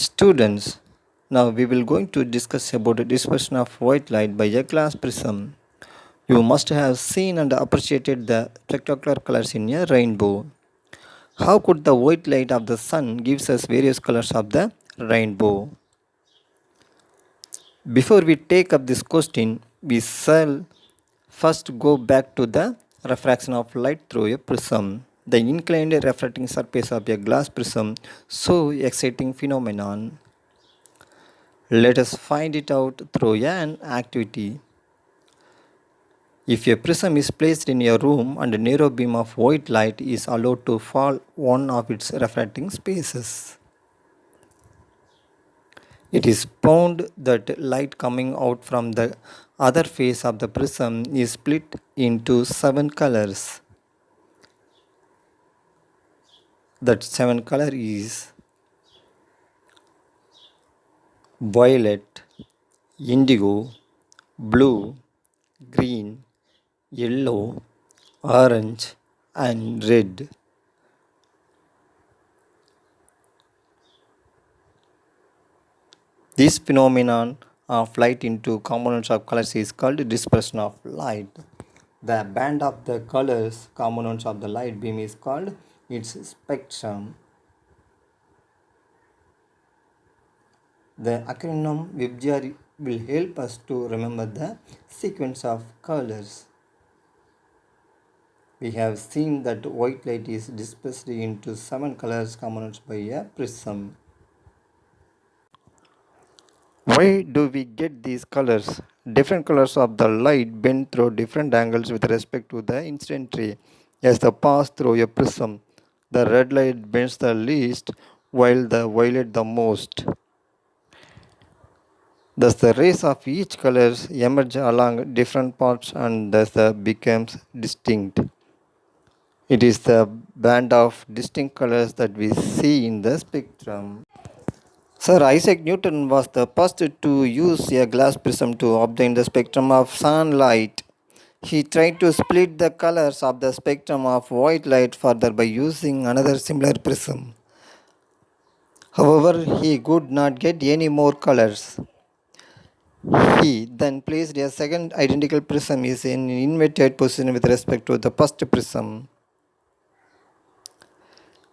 Students, now we will going to discuss about the dispersion of white light by a glass prism. You must have seen and appreciated the spectacular colors in a rainbow. How could the white light of the sun gives us various colors of the rainbow? Before we take up this question, we shall first go back to the refraction of light through a prism. The inclined refracting surface of a glass prism, so exciting phenomenon. Let us find it out through an activity. If a prism is placed in a room and a narrow beam of white light is allowed to fall one of its refracting spaces, it is found that light coming out from the other face of the prism is split into 7 colors. That 7 color is violet, indigo, blue, green, yellow, orange, and red. This phenomenon of light into components of colors is called dispersion of light. The band of the colors components of the light beam is called its spectrum. The acronym WebGR will help us to remember the sequence of colors. We have seen that white light is dispersed into 7 colors components by a prism. Why do we get these colors? Different colors of the light bend through different angles with respect to the incident ray. As they pass through a prism, the red light bends the least while the violet the most. Thus the rays of each color emerge along different parts and thus becomes distinct. It is the band of distinct colors that we see in the spectrum. Sir Isaac Newton was the first to use a glass prism to obtain the spectrum of sunlight. He tried to split the colors of the spectrum of white light further by using another similar prism. However, he could not get any more colors. He then placed a second identical prism in an inverted position with respect to the first prism.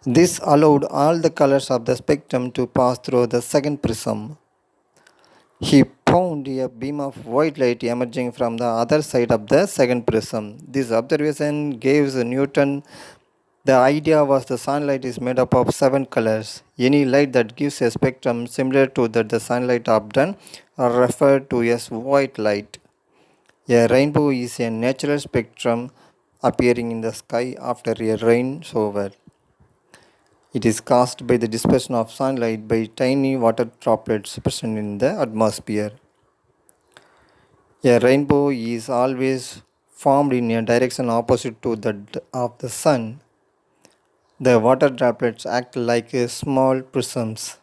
This allowed all the colors of the spectrum to pass through the second prism. He found a beam of white light emerging from the other side of the second prism. This observation gives Newton the idea was the sunlight is made up of 7 colors. Any light that gives a spectrum similar to that the sunlight often are referred to as white light. A rainbow is a natural spectrum appearing in the sky after a rain shower. It is caused by the dispersion of sunlight by tiny water droplets present in the atmosphere. A rainbow is always formed in a direction opposite to that of the sun. The water droplets act like small prisms.